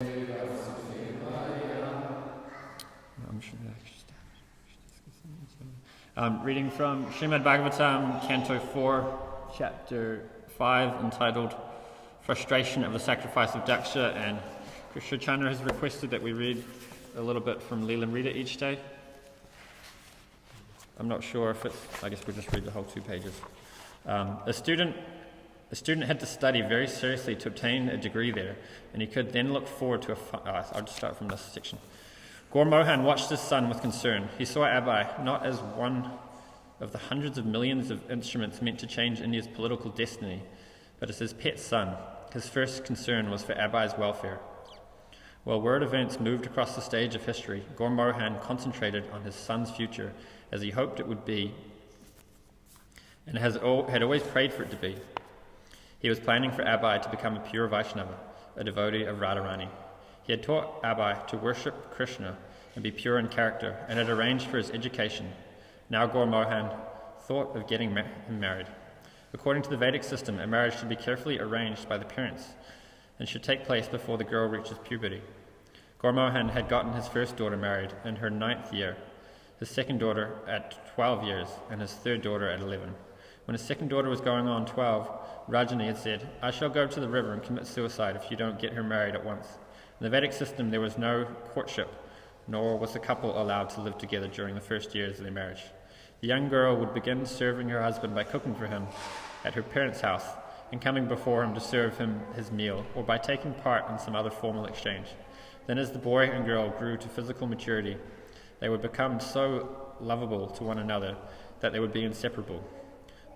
Reading from Srimad Bhagavatam, Canto 4, Chapter 5, entitled Frustration of the Sacrifice of Daksha, and Krishna Chandra has requested that we read a little bit from Leelamrita each day. I'm not sure if I guess we'll just read the whole 2 pages. A student had to study very seriously to obtain a degree there, and he could then look forward to I'll just start from this section. Gaur Mohan watched his son with concern. He saw Abai not as one of the hundreds of millions of instruments meant to change India's political destiny, but as his pet son. His first concern was for Abai's welfare. While world events moved across the stage of history, Gaur Mohan concentrated on his son's future as he hoped it would be, and had always prayed for it to be. He was planning for Abai to become a pure Vaishnava, a devotee of Radharani. He had taught Abai to worship Krishna and be pure in character, and had arranged for his education. Now Gaur Mohan thought of getting him married. According to the Vedic system, a marriage should be carefully arranged by the parents and should take place before the girl reaches puberty. Gaur Mohan had gotten his first daughter married in her 9th year, his second daughter at 12 years, and his third daughter at 11. When his second daughter was going on 12, Rajani had said, "I shall go to the river and commit suicide if you don't get her married at once." In the Vedic system, there was no courtship, nor was the couple allowed to live together during the first years of their marriage. The young girl would begin serving her husband by cooking for him at her parents' house and coming before him to serve him his meal, or by taking part in some other formal exchange. Then as the boy and girl grew to physical maturity, they would become so lovable to one another that they would be inseparable.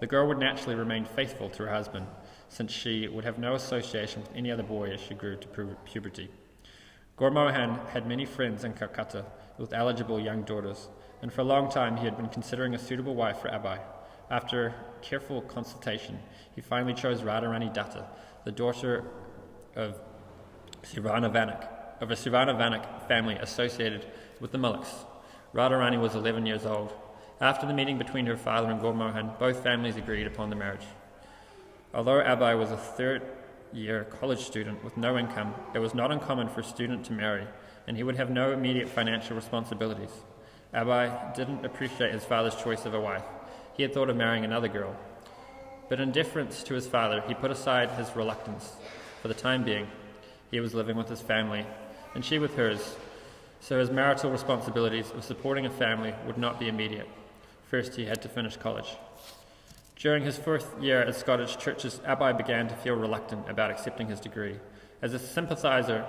The girl would naturally remain faithful to her husband, since she would have no association with any other boy as she grew to puberty. Gaur Mohan had many friends in Calcutta with eligible young daughters, and for a long time he had been considering a suitable wife for Abai. After careful consultation, he finally chose Radharani Datta, the daughter of a Sivana family associated with the Maliks. Radharani was 11 years old. After the meeting between her father and Gaur Mohan, both families agreed upon the marriage. Although Abai was a third-year college student with no income, it was not uncommon for a student to marry, and he would have no immediate financial responsibilities. Abai didn't appreciate his father's choice of a wife. He had thought of marrying another girl. But in deference to his father, he put aside his reluctance. For the time being, he was living with his family, and she with hers, so his marital responsibilities of supporting a family would not be immediate. First, he had to finish college. During his 4th year at Scottish churches, Abai began to feel reluctant about accepting his degree. As a sympathizer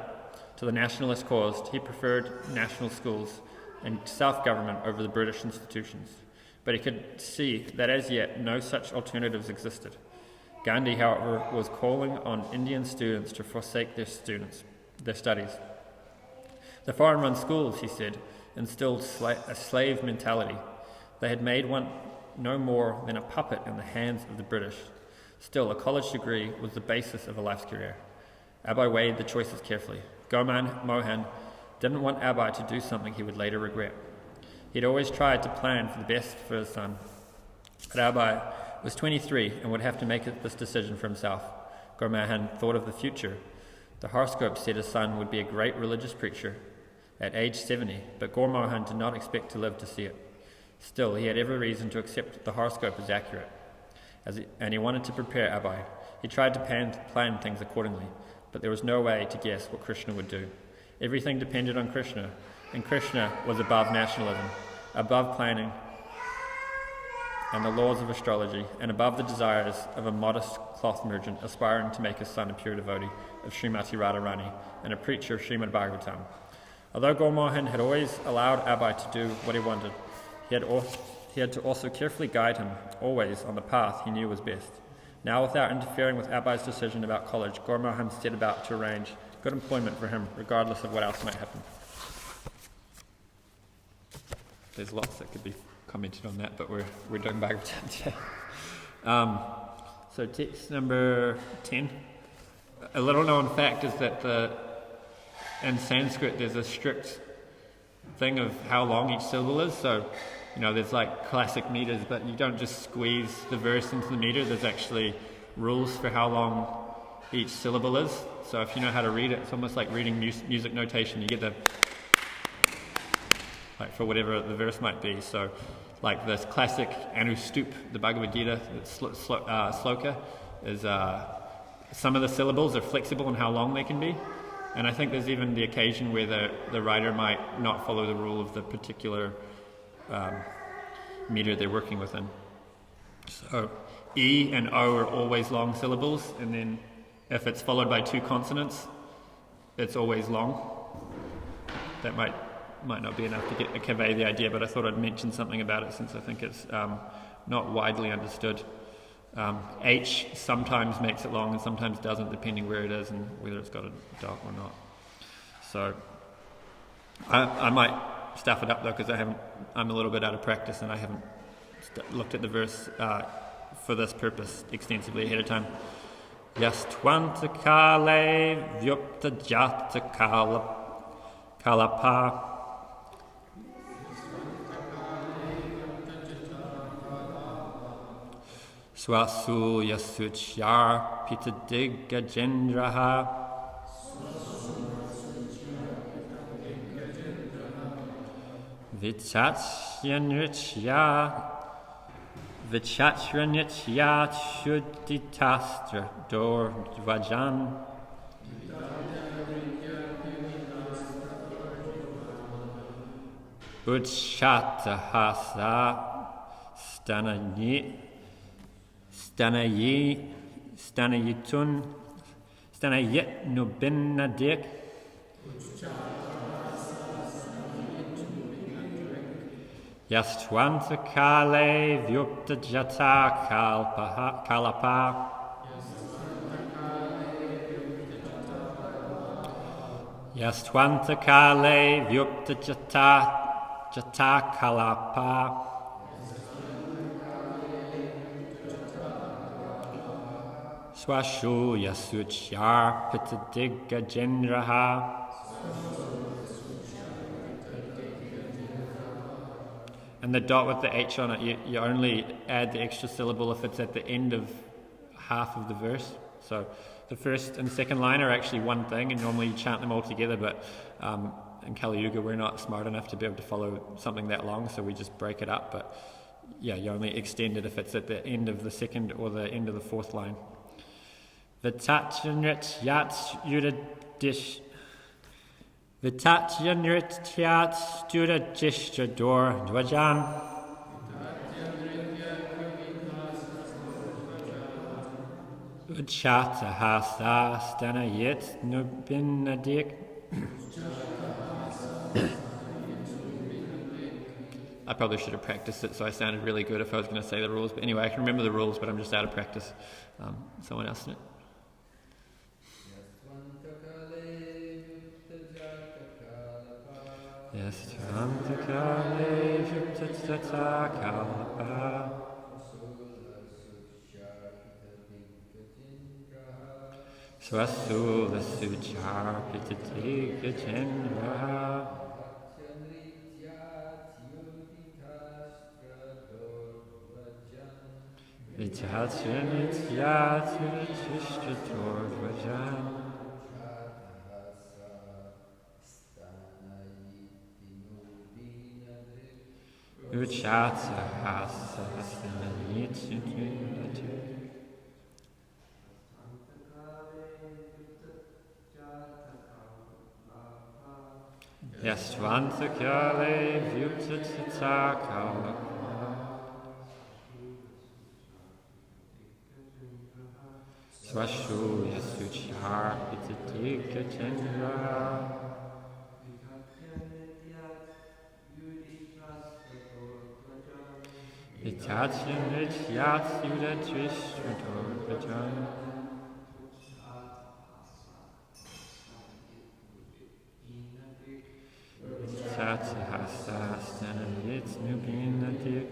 to the nationalist cause, he preferred national schools and self-government over the British institutions. But he could see that as yet no such alternatives existed. Gandhi, however, was calling on Indian students to forsake their studies. The foreign-run schools, he said, instilled a slave mentality. They had made one no more than a puppet in the hands of the British. Still, a college degree was the basis of a life's career. Abai weighed the choices carefully. Gaur Mohan didn't want Abai to do something he would later regret. He'd always tried to plan for the best for his son. But Abai was 23 and would have to make this decision for himself. Gaur Mohan thought of the future. The horoscope said his son would be a great religious preacher at age 70, but Gaur Mohan did not expect to live to see it. Still, he had every reason to accept the horoscope as accurate, and he wanted to prepare Abai. He tried to plan things accordingly, but there was no way to guess what Krishna would do. Everything depended on Krishna, and Krishna was above nationalism, above planning and the laws of astrology, and above the desires of a modest cloth merchant aspiring to make his son a pure devotee of Srimati Radharani and a preacher of Srimad Bhagavatam. Although Gaur Mohan had always allowed Abai to do what he wanted, he had to also carefully guide him, always on the path he knew was best. Now, without interfering with Abai's decision about college, Gaur Mohan set about to arrange good employment for him, regardless of what else might happen. There's lots that could be commented on that, but we're doing Bhagavatam today. So text number 10. A little known fact is that in Sanskrit there's a strict thing of how long each syllable is. So, there's like classic meters, but you don't just squeeze the verse into the meter. There's actually rules for how long each syllable is. So if you know how to read it, it's almost like reading music notation. You get the, like for whatever the verse might be. So like this classic Anustup, the Bhagavad Gita, sloka, is some of the syllables are flexible in how long they can be. And I think there's even the occasion where the writer might not follow the rule of the particular meter they're working within. So E and O are always long syllables, and then if it's followed by two consonants, it's always long. That might not be enough to convey the idea, but I thought I'd mention something about it since I think it's not widely understood. H sometimes makes it long and sometimes doesn't, depending where it is and whether it's got a dot or not. So I might stuff it up though, because I'm a little bit out of practice and I haven't looked at the verse for this purpose extensively ahead of time. Yastvanta kale vyupta jata kalapa. Swasu yasuchyar pitadiga jendraha. Vichachranitya shuddhitastra dor dvajan. Uchatahasa stanayit nubinadik. Yastvanta kale vyupta jata kalapa. Yastvanta kale vyupta jata kalapa. Swashu yasuchyar pitadiga jendraha. And the dot with the H on it, you only add the extra syllable if it's at the end of half of the verse. So the first and second line are actually one thing, and normally you chant them all together, but in Kali Yuga we're not smart enough to be able to follow something that long, so we just break it up. But yeah, you only extend it if it's at the end of the second or the end of the fourth line. Vitachanrit yats yudadish. Vitatyanrityat studadishtador dvajan. Uchatahasa stanayit nubinadik. I probably should have practiced it so I sounded really good if I was going to say the rules. But anyway, I can remember the rules, but I'm just out of practice. Someone else in it. Yastvanta kale vyupta jata kalapa. Swasu lasuchar pitadiga jendraha. Vichachanityat yudhishthador dvajan. Uchatahasa stanayit nubinadik. Yastvanta kale vyupta jata kalapa. Swashu yasuchar pitadiga jendraha. Vichachanityat yudhishthador dvajan. Uchatahasa stanayit nubinadik.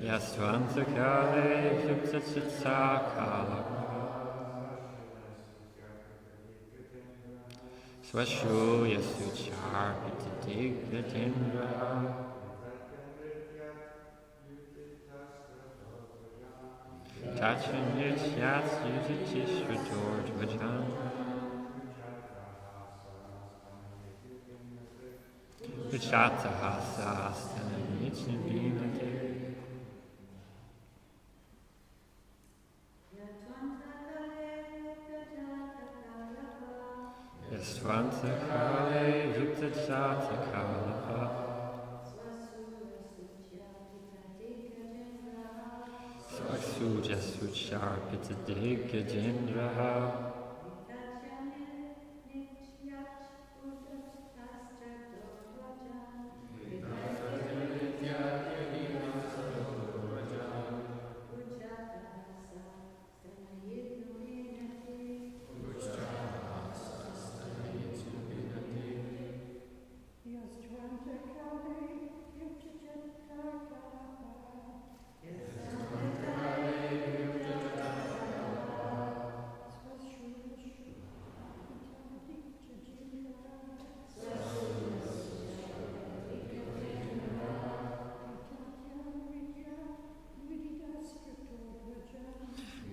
Yastvanta kale vyupta jata kalapa. Swashu yasuchar pitadiga jendraha. Vitachin Yats Yuditish George Vajan. Vichata Hasas and Nichin Binati. Yaswanta Kale Yukta Chata Kalapa. Swasuja Suchar Pitadika Jindraha.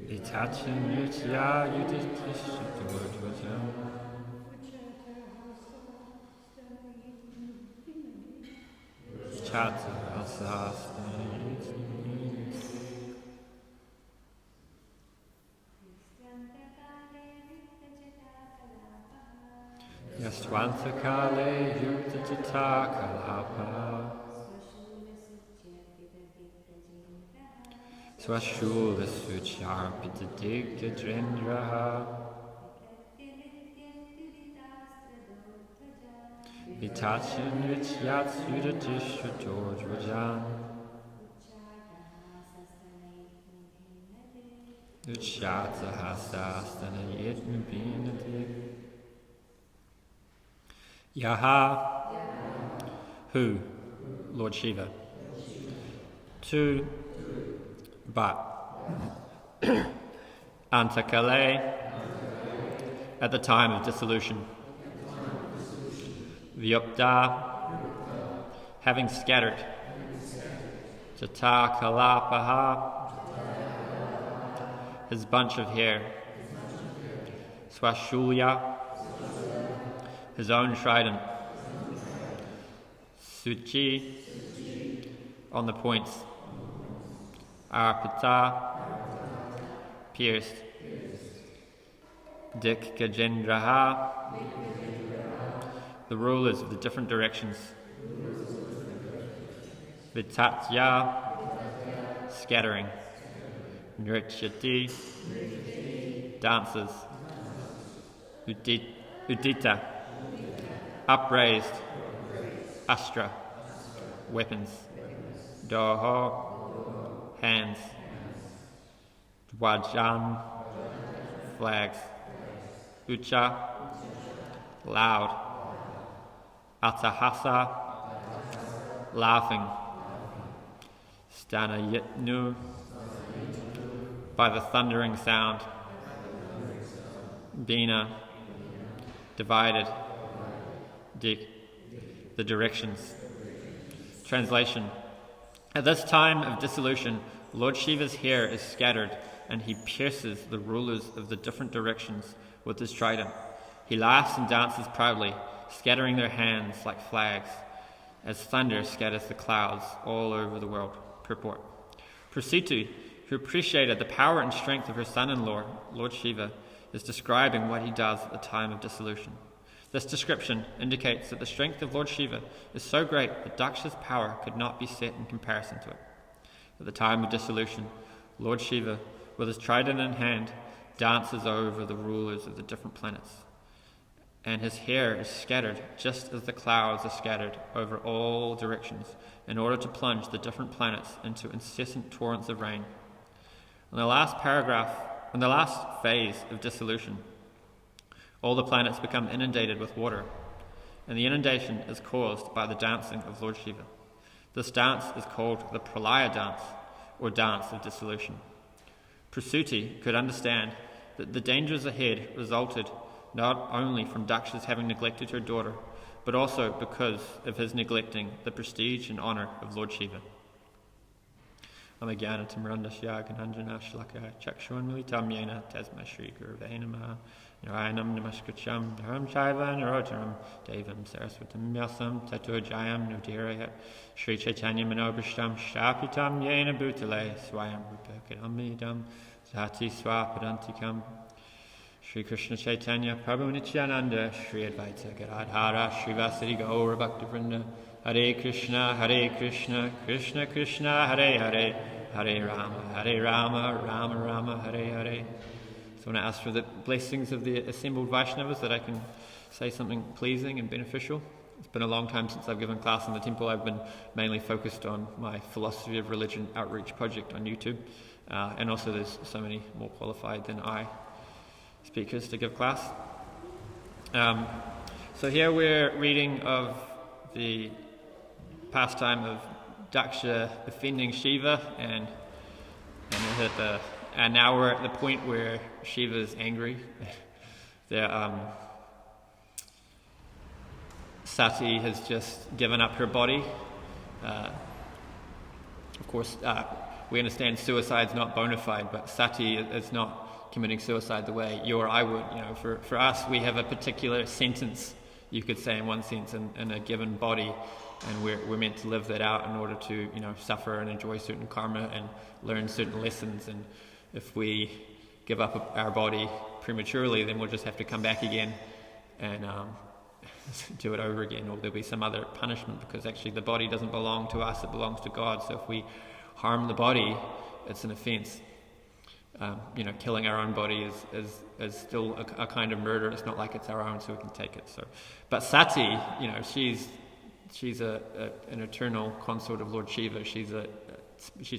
Itachin Yutya Yuditish George Vajan. Chata Hasas and Yaswanta Kale Yukta Chata Kalapa. Swashula Suchar Pitadika Drendraha. Vitachin Vichats Yudatish George Vajan. Uchata Hasas and a Yitn Binati. Yaha. Who? Lord Shiva. To. But Antakale, at the time of dissolution, Vyupta, having scattered, Jata Kalapaha, his bunch of hair, Swashulya, his own trident, Suchi, on the points, Arpita, pierced, Dik Gajendraha, the rulers of the different directions, Vitatya, scattering, Nrityati, dances, Udita, upraised, Astra, weapons, Doho, hands, Dwajan, flags, Ucha, loud, Atahasa, laughing, Stanayitnu, by the thundering sound, Bina, divided, Dik, the directions. Translation. At this time of dissolution, Lord Shiva's hair is scattered, and he pierces the rulers of the different directions with his trident. He laughs and dances proudly, scattering their hands like flags, as thunder scatters the clouds all over the world. Purport. Prasitu, who appreciated the power and strength of her son-in-law, Lord Shiva, is describing what he does at the time of dissolution. This description indicates that the strength of Lord Shiva is so great that Daksha's power could not be set in comparison to it. At the time of dissolution, Lord Shiva, with his trident in hand, dances over the rulers of the different planets, and his hair is scattered just as the clouds are scattered over all directions in order to plunge the different planets into incessant torrents of rain. In the last phase of dissolution, all the planets become inundated with water, and the inundation is caused by the dancing of Lord Shiva. This dance is called the Pralaya dance, or dance of dissolution. Prasuti could understand that the dangers ahead resulted not only from Daksha's having neglected her daughter, but also because of his neglecting the prestige and honour of Lord Shiva. Amagana Timranda Shag and Hanjana Shlaka Chakshuan Militam Yena Tasma Shri Guru Vainama Narayanam Namaskacham Dharam Shaiva Narotaram Devam Saraswatam Yasam Taturjayam Nudirayat Sri Chaitanya Manobishtam Shapitam Yena Bhutale Swayam Rupakadamidam Zati Swapadantikam Sri Krishna Chaitanya Prabhu Nityananda Sri Advaita Gadadhara Sri Vasari Gaura Bhaktivinoda Hare Krishna Krishna Krishna Hare Hare Hare Rama Rama Rama Hare Hare. So I want to ask for the blessings of the assembled Vaishnavas that I can say something pleasing and beneficial. It's been a long time since I've given class in the temple. I've been mainly focused on my philosophy of religion outreach project on YouTube, and also there's so many more qualified than I speakers to give class. So here we're reading of the pastime of Daksha offending Shiva, and now we're at the point where Shiva's angry. Sati has just given up her body. Of course, we understand suicide's not bona fide, but Sati is not committing suicide the way you or I would. For us, we have a particular sentence, you could say, in one sense, in a given body, and we're meant to live that out in order to suffer and enjoy certain karma and learn certain lessons. And if we give up our body prematurely, then we'll just have to come back again and do it over again, or there'll be some other punishment, because actually the body doesn't belong to us, it belongs to God. So if we harm the body, it's an offense. Killing our own body is still a kind of murder. It's not like it's our own, so we can take it. But Sati, she's an eternal consort of Lord Shiva. She's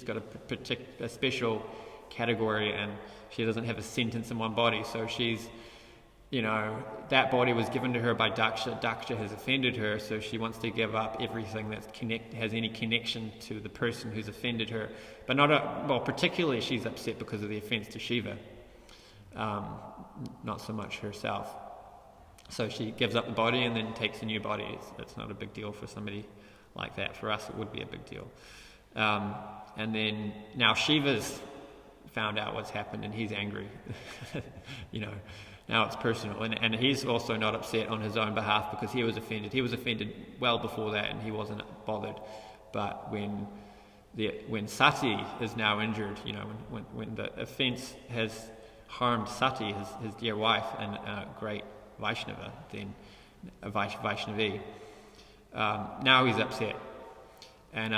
got a special category, and she doesn't have a sentence in one body. So she's, that body was given to her by Daksha. Daksha has offended her, so she wants to give up everything that has any connection to the person who's offended her. But particularly she's upset because of the offense to Shiva, not so much herself. So she gives up the body and then takes a new body. It's not a big deal for somebody like that. For us, it would be a big deal. And then now Shiva's found out what's happened, and he's angry. Now it's personal, and he's also not upset on his own behalf because he was offended. He was offended well before that, and he wasn't bothered. But when Sati is now injured, when the offence has harmed Sati, his dear wife and a great Vaishnava, then a Vaishnavi, now he's upset. And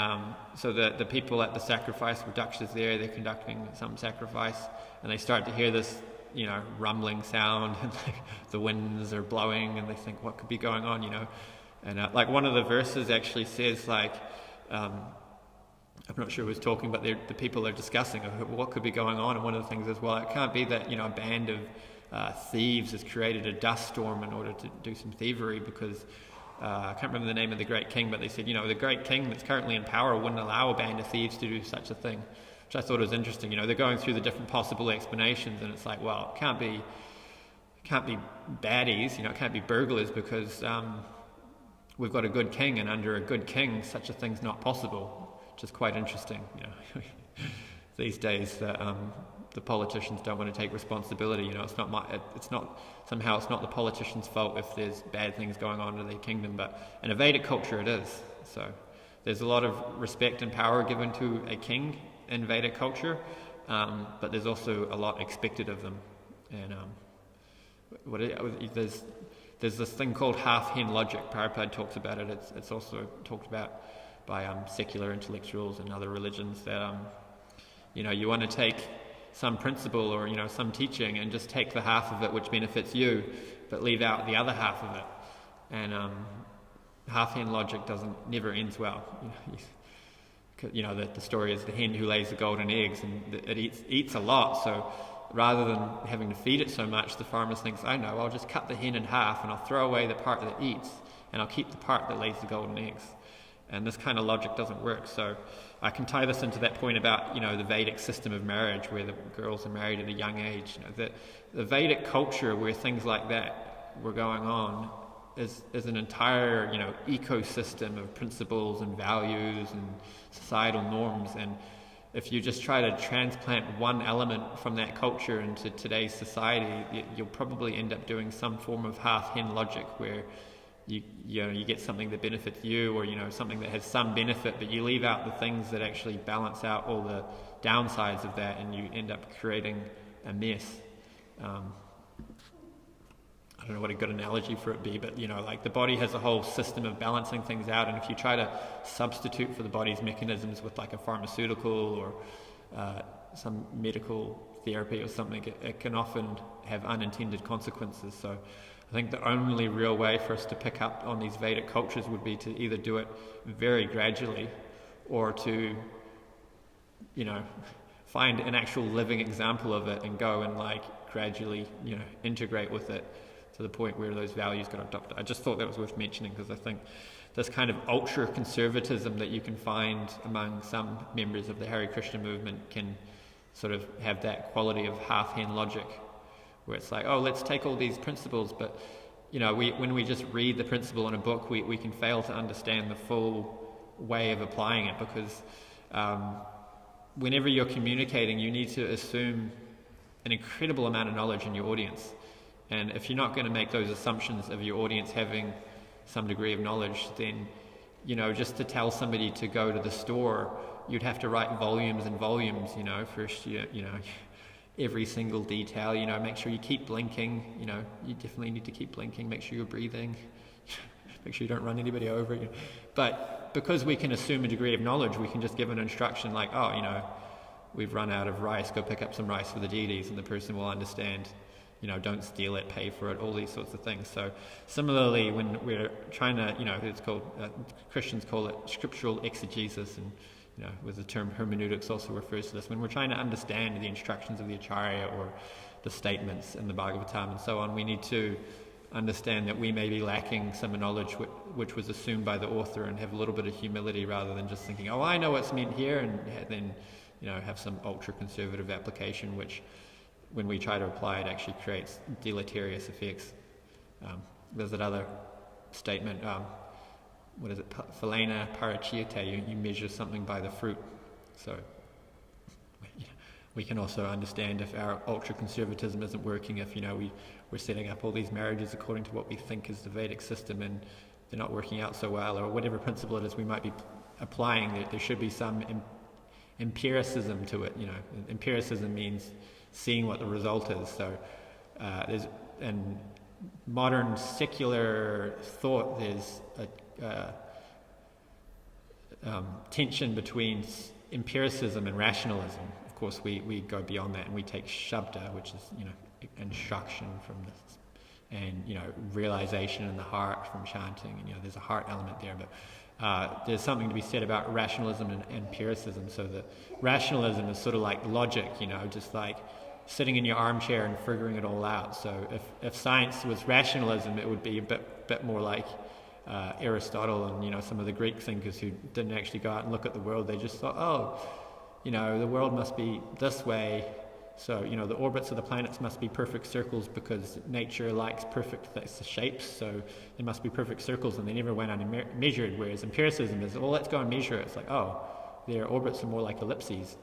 so the people at the sacrifice, where Daksha's there, they're conducting some sacrifice, and they start to hear this rumbling sound, and the winds are blowing, and they think, what could be going on, And one of the verses actually says, I'm not sure who's talking, but the people are discussing what could be going on, and one of the things is, well, it can't be that a band of thieves has created a dust storm in order to do some thievery, because I can't remember the name of the great king, but they said, the great king that's currently in power wouldn't allow a band of thieves to do such a thing, which I thought was interesting. They're going through the different possible explanations, and it's like, well, it can't be baddies, it can't be burglars, because we've got a good king, and under a good king, such a thing's not possible, which is quite interesting. These days, the politicians don't want to take responsibility. It's not the politicians' fault if there's bad things going on in their kingdom, but in a Vedic culture it is. So there's a lot of respect and power given to a king in Vedic culture, but there's also a lot expected of them. And there's this thing called half-hen logic. Prabhupada talks about it. It's also talked about by secular intellectuals and other religions, that you want to take some principle or some teaching and just take the half of it which benefits you, but leave out the other half of it. And half-hen logic never ends well. The story is the hen who lays the golden eggs, and it eats a lot. So rather than having to feed it so much, the farmer thinks, I know, I'll just cut the hen in half, and I'll throw away the part that eats, and I'll keep the part that lays the golden eggs. And this kind of logic doesn't work. So I can tie this into that point about the Vedic system of marriage, where the girls are married at a young age. The Vedic culture where things like that were going on is an entire ecosystem of principles and values and societal norms, and if you just try to transplant one element from that culture into today's society, you'll probably end up doing some form of half-hen logic where you get something that benefits you, or something that has some benefit, but you leave out the things that actually balance out all the downsides of that, and you end up creating a mess. I don't know what a good analogy for it be, but like the body has a whole system of balancing things out, and if you try to substitute for the body's mechanisms with like a pharmaceutical or some medical therapy or something, it can often have unintended consequences. So I think the only real way for us to pick up on these Vedic cultures would be to either do it very gradually, or to find an actual living example of it and go and like gradually integrate with it to the point where those values got adopted. I just thought that was worth mentioning, because I think this kind of ultra conservatism that you can find among some members of the Hare Krishna movement can sort of have that quality of half-hen logic, where it's like, oh, let's take all these principles, but when we just read the principle in a book, we can fail to understand the full way of applying it, because whenever you're communicating, you need to assume an incredible amount of knowledge in your audience. And if you're not going to make those assumptions of your audience having some degree of knowledge, then, just to tell somebody to go to the store, you'd have to write volumes and volumes, first, every single detail, make sure you keep blinking, you definitely need to keep blinking, make sure you're breathing, make sure you don't run anybody over. But because we can assume a degree of knowledge, we can just give an instruction like, oh, we've run out of rice, go pick up some rice for the deities, and the person will understand, don't steal it, pay for it, all these sorts of things. So similarly, when we're trying to, it's called, Christians call it scriptural exegesis, and with the term hermeneutics also refers to this. When we're trying to understand the instructions of the Acharya or the statements in the Bhagavatam and so on, we need to understand that we may be lacking some knowledge which was assumed by the author, and have a little bit of humility rather than just thinking, oh, I know what's meant here, and then have some ultra-conservative application which, when we try to apply it, actually creates deleterious effects. There's another statement, what is it, phalena parachiyate, you measure something by the fruit. So we can also understand if our ultra-conservatism isn't working, if we're setting up all these marriages according to what we think is the Vedic system, and they're not working out so well, or whatever principle it is we might be applying, there should be some empiricism to it. Empiricism means seeing what the result is. So there's, in modern secular thought, there's a tension between empiricism and rationalism. Of course, we go beyond that, and we take shabda, which is instruction from this, and realization in the heart from chanting, and there's a heart element there, but there's something to be said about rationalism and empiricism. So the rationalism is sort of like logic, just like sitting in your armchair and figuring it all out. So if science was rationalism, it would be a bit more like Aristotle and some of the Greek thinkers who didn't actually go out and look at the world. They just thought, oh, the world must be this way. So the orbits of the planets must be perfect circles because nature likes perfect shapes. So they must be perfect circles, and they never went out and measured. Whereas empiricism is, well, let's go and measure it. It's like, oh, their orbits are more like ellipses.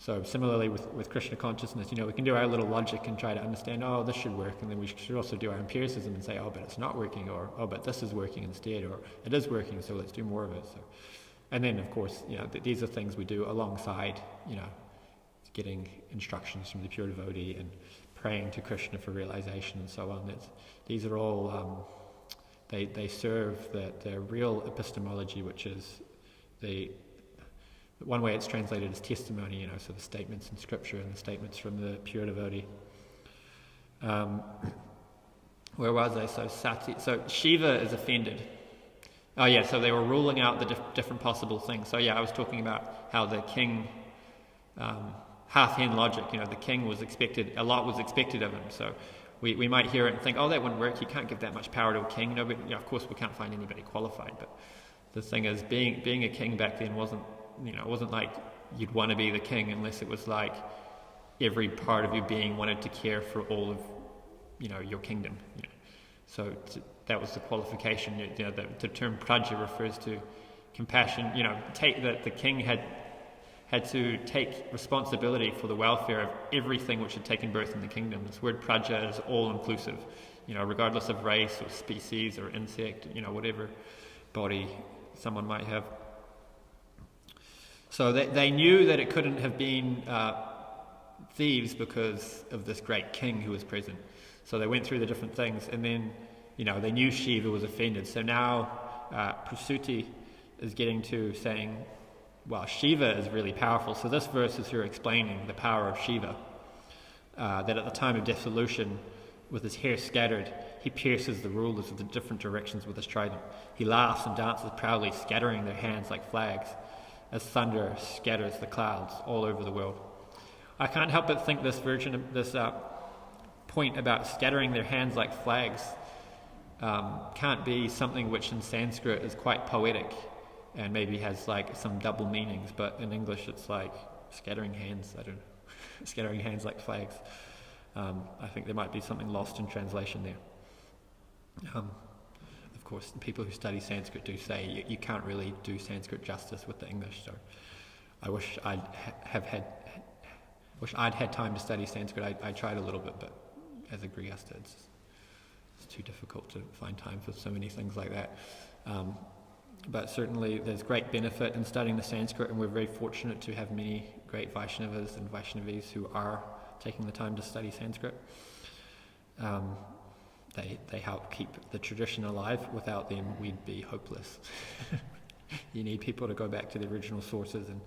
So similarly with Krishna consciousness, we can do our little logic and try to understand, oh, this should work, and then we should also do our empiricism and say, oh, but it's not working, or oh, but this is working instead, or it is working, so let's do more of it. So, and then of course, these are things we do alongside, getting instructions from the pure devotee and praying to Krishna for realization and so on. These are all they serve the real epistemology, which is one way it's translated as testimony, so the statements in scripture and the statements from the pure devotee. Where was I? So Shiva is offended. Oh yeah, so they were ruling out the different possible things. So yeah, I was talking about how the king, half-hen logic, the king was expected, a lot was expected of him. So we might hear it and think, oh, that wouldn't work, you can't give that much power to a king. No, but of course we can't find anybody qualified, but the thing is, being a king back then wasn't, it wasn't like you'd want to be the king unless it was like every part of your being wanted to care for all of, your kingdom. So that was the qualification. The term praja refers to compassion. Take that the king had had to take responsibility for the welfare of everything which had taken birth in the kingdom. This word praja is all-inclusive, regardless of race or species or insect, whatever body someone might have. So they knew that it couldn't have been thieves because of this great king who was present. So they went through the different things, and then, they knew Shiva was offended. So now Prasuti is getting to saying, well, Shiva is really powerful. So this verse is here explaining the power of Shiva, that at the time of dissolution, with his hair scattered, he pierces the rulers of the different directions with his trident. He laughs and dances proudly, scattering their hands like flags, as thunder scatters the clouds all over the world. I can't help but think this point about scattering their hands like flags can't be something which in Sanskrit is quite poetic and maybe has like some double meanings, but in English it's like scattering hands, scattering hands like flags. I think there might be something lost in translation there. Of course, the people who study Sanskrit do say you can't really do Sanskrit justice with the English, so I wish I'd had time to study Sanskrit. I tried a little bit, but as a Grihastha, it's too difficult to find time for so many things like that. But certainly there's great benefit in studying the Sanskrit, and we're very fortunate to have many great Vaishnavas and Vaishnavis who are taking the time to study Sanskrit. They help keep the tradition alive. Without them, we'd be hopeless. You need people to go back to the original sources and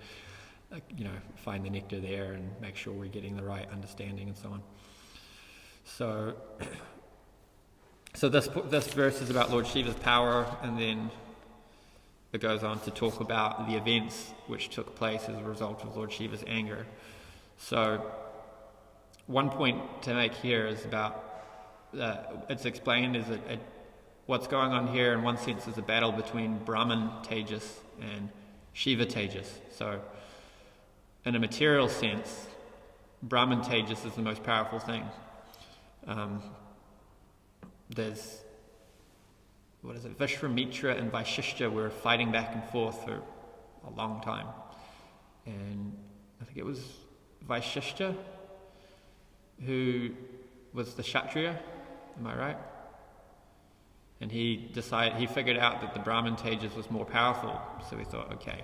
find the nectar there and make sure we're getting the right understanding and so on. So this verse is about Lord Shiva's power, and then it goes on to talk about the events which took place as a result of Lord Shiva's anger. So one point to make here is about it's explained as what's going on here in one sense is a battle between Brahman Tejas and Shiva Tejas. So in a material sense, Brahman Tejas is the most powerful thing. There's Vishwamitra and Vaishishta were fighting back and forth for a long time, and I think it was Vaishishta who was the Kshatriya, am I right? And he figured out that the Brahman Tejas was more powerful, so he thought, okay,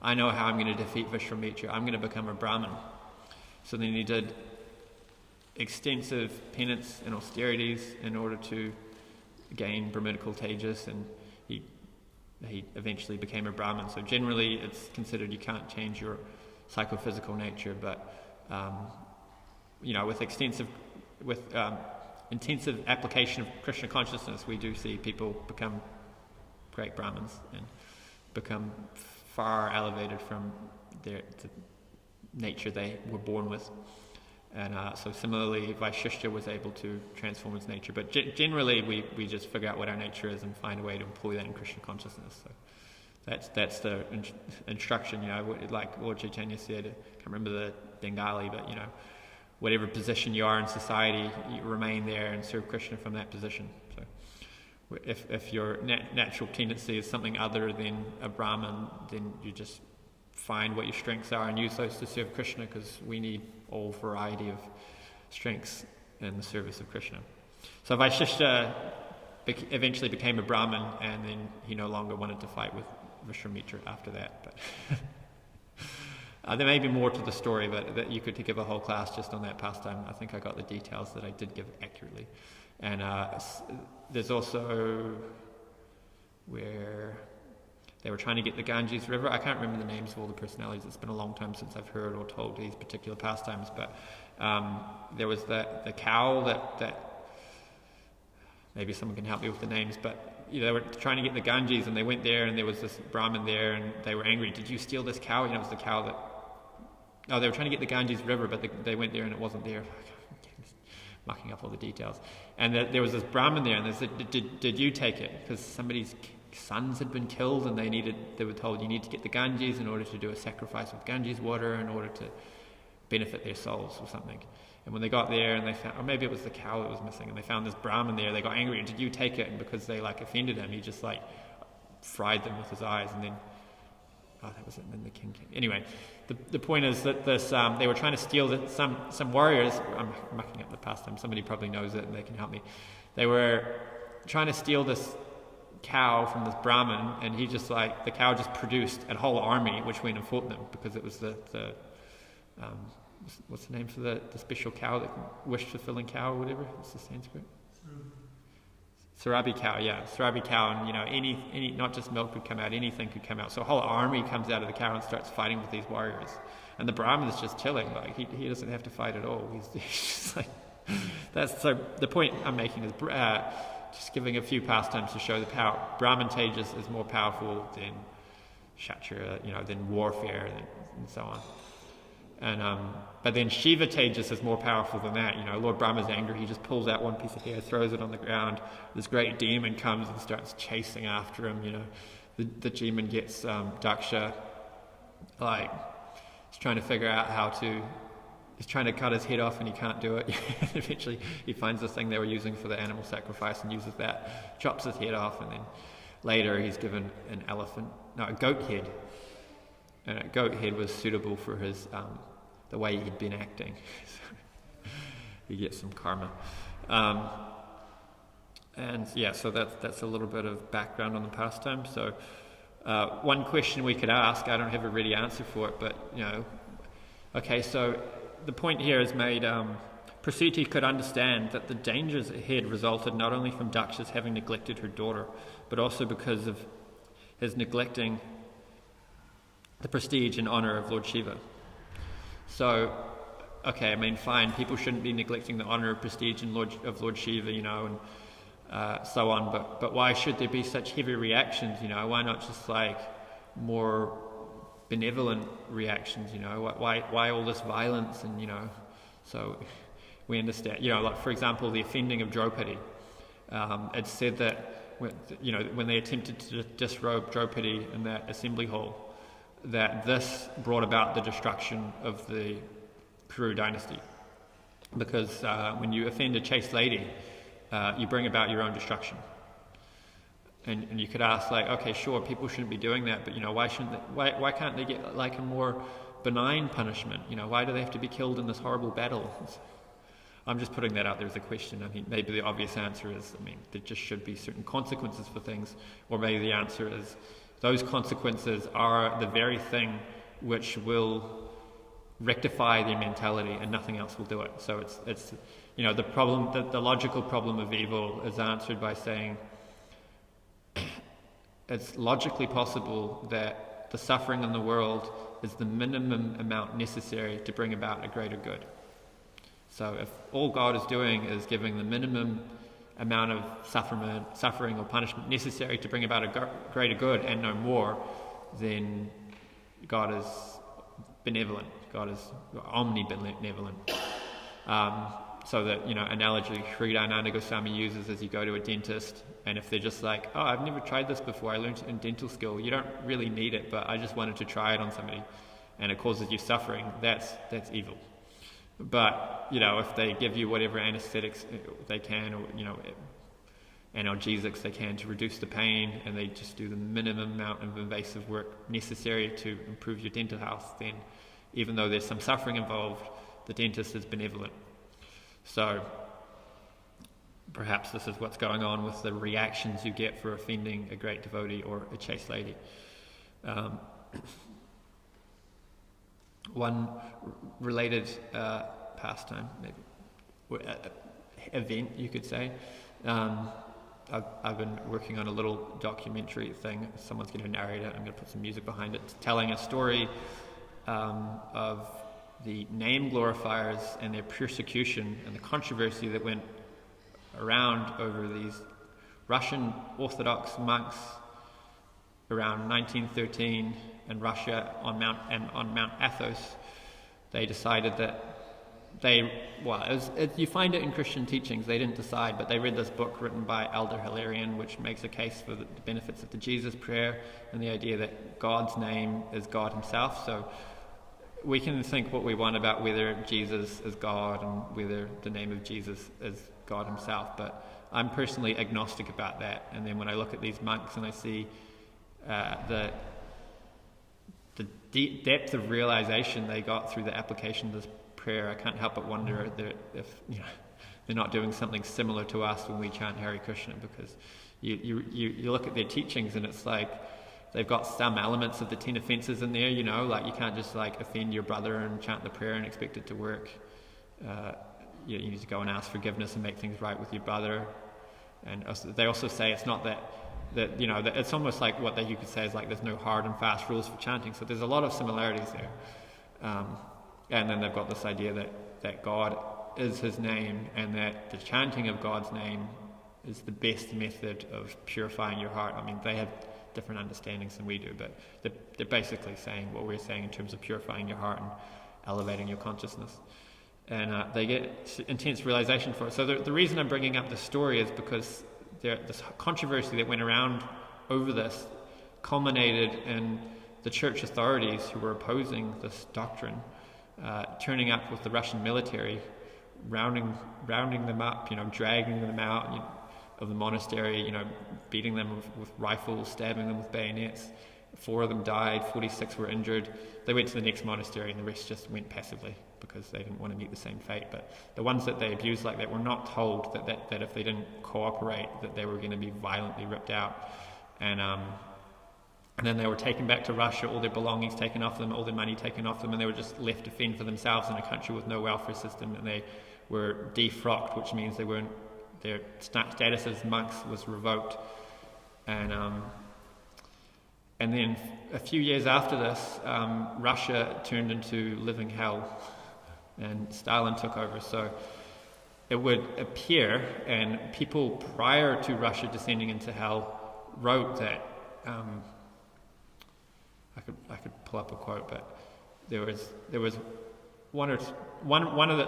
I know how I'm going to defeat Vishwamitra. I'm going to become a Brahmin. So then he did extensive penance and austerities in order to gain Brahminical Tejas, and he eventually became a Brahmin. So generally it's considered you can't change your psychophysical nature, but with intensive application of Krishna consciousness, we do see people become great Brahmins and become far elevated from the nature they were born with. And so similarly, Vaishishta was able to transform his nature. But generally, we just figure out what our nature is and find a way to employ that in Krishna consciousness. So that's the instruction, like Lord Chaitanya said. I can't remember the Bengali, but whatever position you are in society, you remain there and serve Krishna from that position. So if your natural tendency is something other than a Brahmin, then you just find what your strengths are and use those to serve Krishna, because we need all variety of strengths in the service of Krishna. So Vaishishta eventually became a Brahmin, and then he no longer wanted to fight with Vishwamitra after that. But there may be more to the story, but that you could give a whole class just on that pastime. I think I got the details that I did give accurately. And there's also where they were trying to get the Ganges River. I can't remember the names of all the personalities. It's been a long time since I've heard or told these particular pastimes. But there was the cow that maybe someone can help me with the names. But they were trying to get the Ganges, and they went there, and there was this Brahmin there, and they were angry. Did you steal this cow? It was the cow that. Oh, they were trying to get the Ganges River, but they went there and it wasn't there. Mucking up all the details. And there was this Brahmin there, and they said, "Did you take it?" Because somebody's sons had been killed, and they were told you need to get the Ganges in order to do a sacrifice with Ganges water in order to benefit their souls or something. And when they got there and they found, or maybe it was the cow that was missing, and they found this Brahmin there, they got angry. Did you take it? And because they offended him, he just fried them with his eyes, and then Oh, that was it. And then the king came. Anyway, the point is that this they were trying to steal some warriors. I'm mucking up the pastime. Somebody probably knows it and they can help me. They were trying to steal this cow from this Brahmin, and he just the cow just produced a whole army which went and fought them, because it was the what's the name for the special cow, that wish fulfilling cow or whatever? What's the Sanskrit? Sarabi cow, yeah, Sarabi cow, and any not just milk could come out, anything could come out. So a whole army comes out of the cow and starts fighting with these warriors, and the Brahmin is just chilling, he doesn't have to fight at all. He's just that's so. The point I'm making is just giving a few pastimes to show the power. Brahmin Tejas is more powerful than Kshatriya, than warfare and so on. And but then Shiva Tejas is more powerful than that. Lord Brahma's angry. He just pulls out one piece of hair, throws it on the ground. This great demon comes and starts chasing after him. The demon gets Daksha. He's trying to figure out how to. He's trying to cut his head off and he can't do it. Eventually he finds this thing they were using for the animal sacrifice and uses that, chops his head off, and then later he's given a goat head. And a goat head was suitable for his the way he'd been acting. So he gets some karma. So that's a little bit of background on the pastime. So one question we could ask, I don't have a ready answer for it, but okay, so the point here is made, Prasuti could understand that the dangers ahead resulted not only from Daksha's having neglected her daughter, but also because of his neglecting the prestige and honor of Lord Shiva. So, okay, fine, people shouldn't be neglecting the honor and prestige of Lord Shiva, and so on, but why should there be such heavy reactions, Why not just more benevolent reactions, why all this violence? And so we understand, for example, the offending of Draupadi. It's said that when they attempted to disrobe Draupadi in that assembly hall, that this brought about the destruction of the Kuru dynasty, because when you offend a chaste lady, you bring about your own destruction. And you could ask, okay, sure, people shouldn't be doing that, but why can't they get a more benign punishment? Why do they have to be killed in this horrible battle? I'm just putting that out there as a question. Maybe the obvious answer is, there just should be certain consequences for things, or maybe the answer is those consequences are the very thing which will rectify their mentality, and nothing else will do it. So it's the problem, the logical problem of evil is answered by saying, it's logically possible that the suffering in the world is the minimum amount necessary to bring about a greater good. So if all God is doing is giving the minimum amount of suffering or punishment necessary to bring about a greater good and no more, then God is benevolent. God is omnibenevolent. So that, analogy Sridhananda Goswami uses is you go to a dentist, and if they're just I've never tried this before, I learned it in dental school, you don't really need it, but I just wanted to try it on somebody, and it causes you suffering, that's evil. But, if they give you whatever anesthetics they can, or, analgesics they can to reduce the pain, and they just do the minimum amount of invasive work necessary to improve your dental health, then even though there's some suffering involved, the dentist is benevolent. So perhaps this is what's going on with the reactions you get for offending a great devotee or a chaste lady. One related pastime, maybe event, you could say. I've been working on a little documentary thing. Someone's going to narrate it. I'm going to put some music behind it, telling a story of the name glorifiers and their persecution and the controversy that went around over these Russian Orthodox monks around 1913 in Russia on Mount Athos. They decided that you find it in Christian teachings. They didn't decide, but they read this book written by Elder Hilarion, which makes a case for the benefits of the Jesus prayer and the idea that God's name is God himself. So we can think what we want about whether Jesus is God and whether the name of Jesus is God himself, but I'm personally agnostic about that. And then when I look at these monks and I see the depth of realization they got through the application of this prayer, I can't help but wonder if they're not doing something similar to us when we chant Hare Krishna, because you look at their teachings and it's like they've got some elements of the 10 offenses in there, like you can't just like offend your brother and chant the prayer and expect it to work. You need to go and ask forgiveness and make things right with your brother. And they also say it's not that it's almost like what you could say is like there's no hard and fast rules for chanting. So there's a lot of similarities there. And then they've got this idea that God is his name, and that the chanting of God's name is the best method of purifying your heart. I mean, they have different understandings than we do, but they're basically saying what we're saying in terms of purifying your heart and elevating your consciousness. And they get intense realization for it. So the reason I'm bringing up this story is because this controversy that went around over this culminated in the church authorities who were opposing this doctrine turning up with the Russian military, rounding them up, dragging them out of the monastery, beating them with rifles, stabbing them with bayonets. 4 of them died, 46 were injured. They went to the next monastery and the rest just went passively because they didn't want to meet the same fate. But the ones that they abused like that were not told that if they didn't cooperate that they were going to be violently ripped out. And then they were taken back to Russia, all their belongings taken off them, all their money taken off them, and they were just left to fend for themselves in a country with no welfare system. And they were defrocked, which means their status as monks was revoked. And then a few years after this, Russia turned into living hell and Stalin took over. So it would appear, and people prior to Russia descending into hell wrote that, I could pull up a quote, but there was one of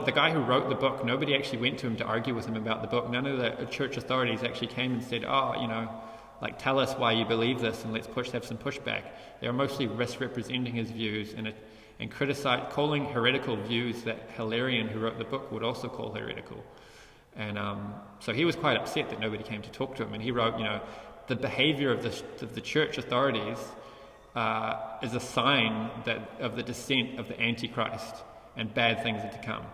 the guy who wrote the book, nobody actually went to him to argue with him about the book. None of the church authorities actually came and said, tell us why you believe this and let's have some pushback. They were mostly misrepresenting his views and calling heretical views that Hilarion, who wrote the book, would also call heretical. And so he was quite upset that nobody came to talk to him. And he wrote, the behavior of the church authorities is a sign of the descent of the Antichrist and bad things are to come.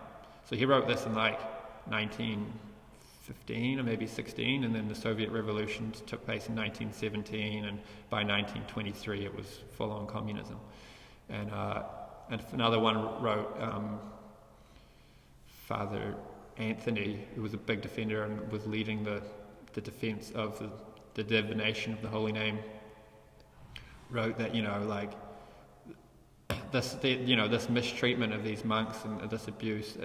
So he wrote this in 1915 or maybe 16, and then the Soviet Revolution took place in 1917, and by 1923 it was full-on communism. And another one wrote, Father Anthony, who was a big defender and was leading the defense of the divination of the holy name, wrote that this mistreatment of these monks and this abuse,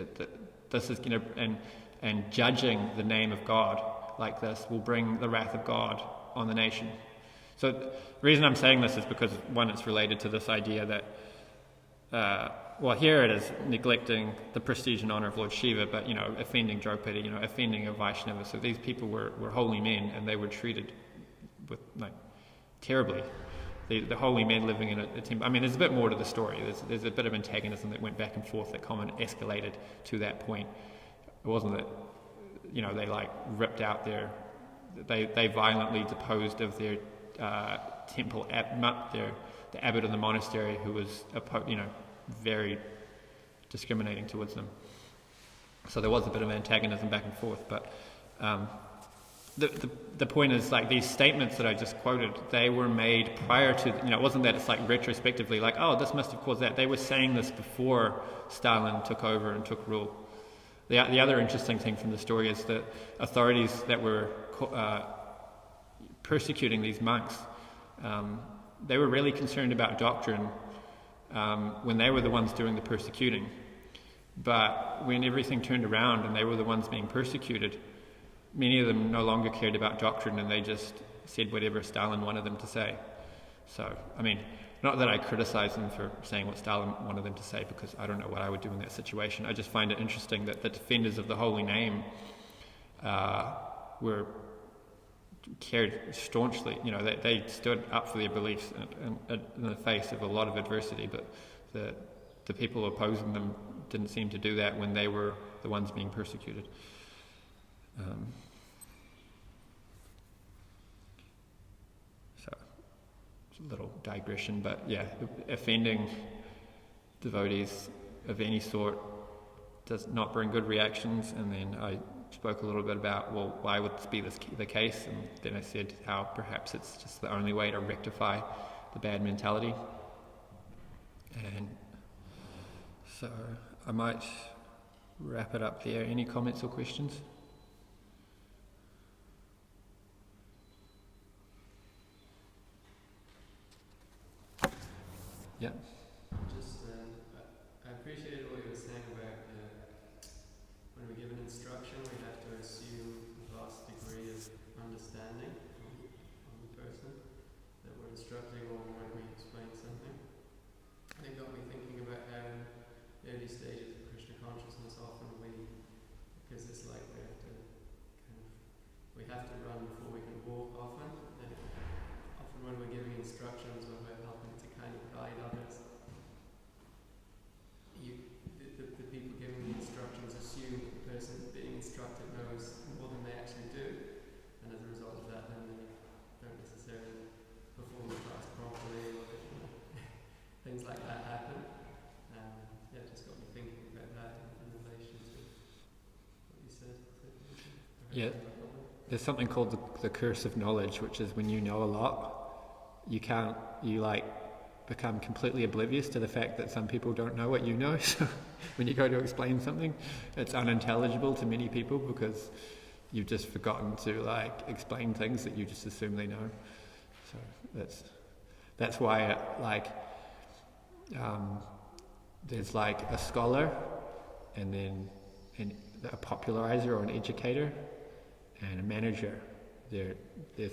this is and judging the name of God like this will bring the wrath of God on the nation. So the reason I'm saying this is because, one, it's related to this idea that here it is neglecting the prestige and honor of Lord Shiva, but offending Draupadi, offending a Vaishnava. So these people were holy men, and they were treated with terribly. The holy men living in a temple. I mean, there's a bit more to the story. There's a bit of antagonism that went back and forth that escalated to that point. It wasn't that they ripped out they violently deposed of their temple the abbot of the monastery, who was very discriminating towards them. So there was a bit of antagonism back and forth, but the point is, these statements that I just quoted, they were made prior to, it wasn't that it's retrospectively this must have caused that. They were saying this before Stalin took over and took rule. The other interesting thing from the story is that authorities that were persecuting these monks, they were really concerned about doctrine when they were the ones doing the persecuting. But when everything turned around and they were the ones being persecuted, many of them no longer cared about doctrine, and they just said whatever Stalin wanted them to say. So, not that I criticize them for saying what Stalin wanted them to say, because I don't know what I would do in that situation. I just find it interesting that the defenders of the holy name cared staunchly. They stood up for their beliefs in the face of a lot of adversity, but the people opposing them didn't seem to do that when they were the ones being persecuted. So little digression, but yeah, offending devotees of any sort does not bring good reactions. And then I spoke a little bit about, well, why would this be the case? And then I said how perhaps it's just the only way to rectify the bad mentality. And so I might wrap it up there. Any comments or questions? Yeah. Just, I appreciated what you were saying about when we give an instruction, we have to assume a vast degree of understanding on the person that we're instructing, or when we explain something. And it got me thinking about how in the early stages of Krishna consciousness, often because it's like we have to run before we can walk often. And often when we're giving instructions, when we're helping to kind of guide others, the people giving the instructions assume that the person being instructed knows more than they actually do, and as a result of that, then they don't necessarily perform the task properly, or things like that happen. It just got me thinking about that in relation to what you said. Yeah, there's something called the curse of knowledge, which is when you know a lot, you become completely oblivious to the fact that some people don't know what you know. So when you go to explain something, it's unintelligible to many people because you've just forgotten to explain things that you just assume they know. So that's why there's a scholar, and then a popularizer or an educator, and a manager.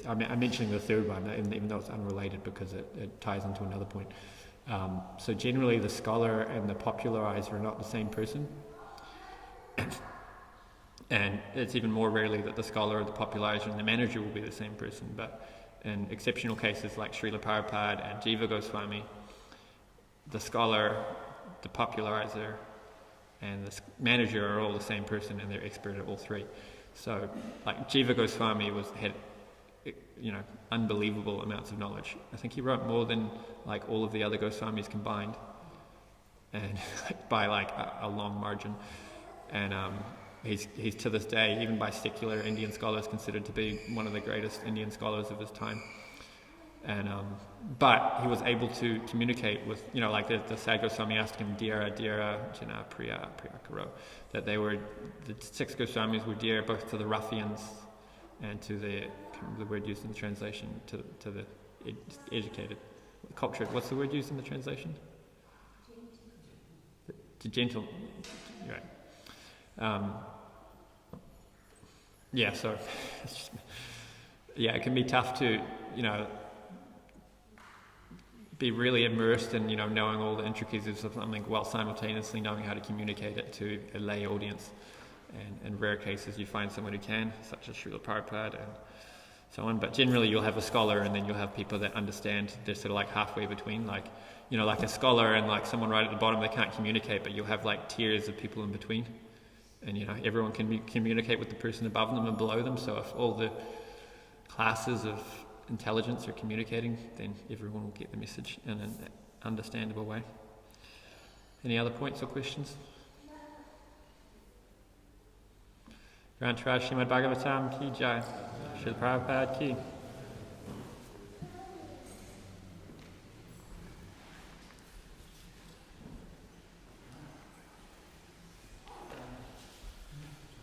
I'm mentioning the third one, even though it's unrelated because it ties into another point. So generally the scholar and the popularizer are not the same person. And it's even more rarely that the scholar, the popularizer, and the manager will be the same person. But in exceptional cases like Srila Prabhupada and Jiva Goswami, the scholar, the popularizer, and the manager are all the same person, and they're expert at all three. So, Jiva Goswami had unbelievable amounts of knowledge. I think he wrote more than all of the other Goswamis combined, and by a long margin. And he's to this day, even by secular Indian scholars, considered to be one of the greatest Indian scholars of his time. And but he was able to communicate with, the Sad Goswami asked him, Dira, Jana, Priya, Karo, that the 6 Goswamis were dear both to the ruffians and to the word used in the translation, to the educated, cultured. What's the word used in the translation? To gentle. Right. So it can be tough to, be really immersed in, knowing all the intricacies of something while simultaneously knowing how to communicate it to a lay audience. And in rare cases you find someone who can, such as Srila Prabhupada and so on. But generally you'll have a scholar, and then you'll have people that understand. They're sort of halfway between, like a scholar and someone right at the bottom, they can't communicate, but you'll have tiers of people in between. And everyone can communicate with the person above them and below them. So if all the classes of intelligence are communicating, then everyone will get the message in an understandable way. Any other points or questions? Grantaraj Srimad Bhagavatam ki jai. Srila Prabhupada ki.